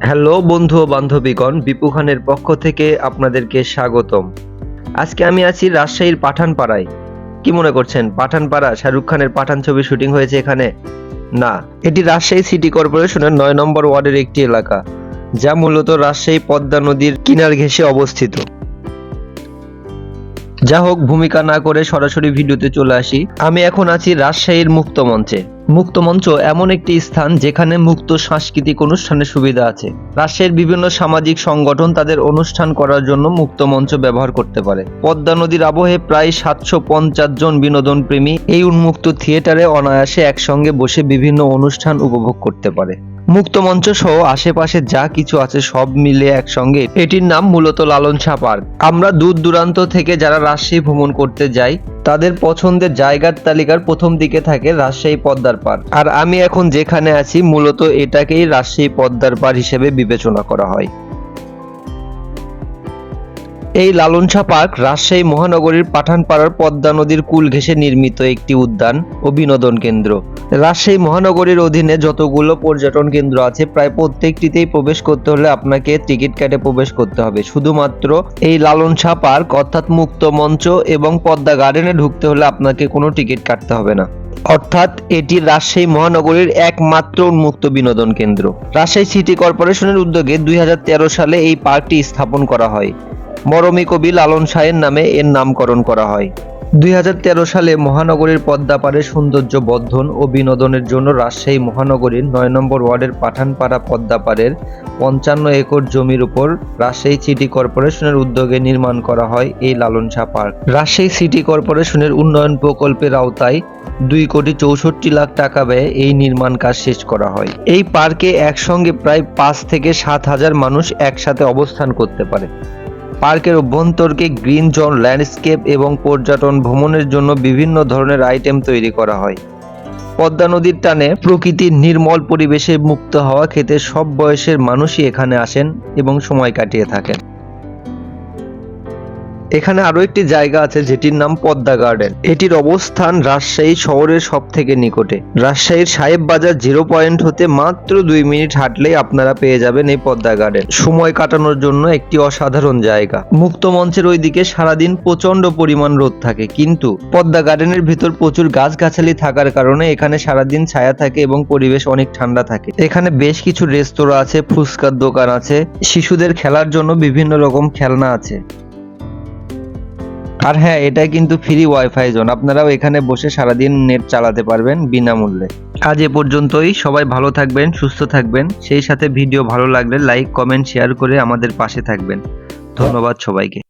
Hello বন্ধু ও বান্ধবীগণ, বিপু খানের পক্ষ থেকে আপনাদেরকে স্বাগতম। আজকে আমি আছি রাজশাহীর পাঠানপাড়ায়। কি মনে করছেন, পাঠানপাড়া শাহরুখ খানের পাঠান ছবি শুটিং হয়েছে এখানে? না, এটি রাজশাহী সিটি কর্পোরেশনের ৯ নম্বর ওয়ার্ডের একটি এলাকা, যা মূলত রাজশাহী পদ্মা নদীর কিনার ঘেঁষে অবস্থিত। যা হোক, ভূমিকা না করে সরাসরি ভিডিওতে চলে আসি। আমি এখন আছি রাজশাহীর মুক্তমঞ্চে। মুক্তমঞ্চ এমন একটি স্থান যেখানে মুক্ত সাংস্কৃতিক অনুষ্ঠানের সুবিধা আছে। রাজশাহীর বিভিন্ন সামাজিক সংগঠন তাদের অনুষ্ঠান করার জন্য মুক্তমঞ্চ ব্যবহার করতে পারে। পদ্মা নদীর আবহে প্রায় ৭৫০ জন বিনোদন প্রেমী এই উন্মুক্ত থিয়েটারে অনায়াসে একসঙ্গে বসে বিভিন্ন অনুষ্ঠান উপভোগ করতে পারে। মুক্তমঞ্চ সহ আশেপাশে যা কিছু আছে সব মিলে একসঙ্গে এটির নাম মূলত লালন শাহ পার্ক। আমরা দূর দূরান্ত থেকে যারা রাজশাহী ভ্রমণ করতে যাই, তাদের পছন্দের জায়গার তালিকার প্রথম দিকে থাকে রাজশাহী পদ্মার পাড়। আর আমি এখন যেখানে আছি মূলত এটাকেই রাজশাহী পদ্মার পাড় হিসেবে বিবেচনা করা হয়। এই লালন শাহ পার্ক রাজশাহী মহানগরীর পাঠানপাড়ার পদ্মা নদীর কূল ঘেঁষে নির্মিত একটি উদ্যান ও বিনোদন কেন্দ্র। রাজশাহী মহানগরীর অধীনে যতগুলো পর্যটন কেন্দ্র আছে প্রায় প্রত্যেকটিতেই প্রবেশ করতে হলে আপনাকে টিকিট কেটে প্রবেশ করতে হবে। শুধুমাত্র এই লালন শাহ পার্ক অর্থাৎ মুক্ত মঞ্চ এবং পদ্মা গার্ডেনে ঢুকতে হলে আপনাকে কোনো টিকিট কাটতে হবে না। অর্থাৎ এটি রাজশাহী মহানগরীর একমাত্র উন্মুক্ত বিনোদন কেন্দ্র। রাজশাহী সিটি কর্পোরেশনের উদ্যোগে ২০১৩ সালে এই পার্কটি স্থাপন করা হয়। মরমী কবি লালন শাহের নামে এর নামকরণ করা হয়। ২০১৩ সালে মহানগরীর পদ্মাপাড়ের সৌন্দর্য বর্ধন ও বিনোদনের জন্য রাজশাহী মহানগরীর ৯ নম্বর ওয়ার্ডের পাঠানপাড়া পদ্মাপাড়ের ৫৫ একর জমির উপর রাজশাহী সিটি কর্পোরেশনের উদ্যোগে নির্মাণ করা হয় এই লালন শাহ পার্ক। রাজশাহী সিটি কর্পোরেশনের উন্নয়ন প্রকল্পের আওতায় ২,৬৪,০০,০০০ টাকা ব্যয়ে এই নির্মাণ কাজ শেষ করা হয়। এই পার্কে একসঙ্গে প্রায় ৫ থেকে ৭,০০০ মানুষ একসাথে অবস্থান করতে পারে। পার্কের অভ্যন্তরকে গ্রিন জোন, ল্যান্ডস্কেপ এবং পর্যটন ভ্রমণের জন্য বিভিন্ন ধরনের আইটেম তৈরি করা হয়। পদ্মা নদীর টানে প্রকৃতির নির্মল পরিবেশে মুক্ত হাওয়া খেতে সব বয়সের মানুষই এখানে আসেন এবং সময় কাটিয়ে থাকেন। এখানে আরো একটি জায়গা আছে যেটির নাম পদ্মা গার্ডেন। এটির অবস্থান রাজশাহী শহরের সব থেকে নিকটে। রাজশাহীর সাহেব বাজার 0 পয়েন্ট হতে মাত্র 2 মিনিট হাঁটলেই আপনারা পেয়ে যাবেন এই পদ্মা গার্ডেন। সময় কাটানোর জন্য একটি অসাধারণ জায়গা। মুক্ত মঞ্চের ওইদিকে সারাদিন প্রচন্ড পরিমাণ রোদ থাকে, কিন্তু পদ্মা গার্ডেনের ভিতর প্রচুর গাছগাছালি থাকার কারণে এখানে সারাদিন ছায়া থাকে এবং পরিবেশ অনেক ঠান্ডা থাকে। এখানে বেশ কিছু রেস্তোরাঁ আছে, ফুচকার দোকান আছে, শিশুদের খেলার জন্য বিভিন্ন রকম খেলনা আছে। আর হ্যাঁ, এটা কিন্তু ফ্রি ওয়াইফাই জোন, আপনারাও এখানে বসে সারাদিন নেট চালাতে পারবেন বিনামূল্যে। আজ এ পর্যন্তই। সবাই ভালো থাকবেন, সুস্থ থাকবেন। সেই সাথে ভিডিও ভালো লাগলে লাইক, কমেন্ট, শেয়ার করে আমাদের পাশে থাকবেন। ধন্যবাদ সবাইকে।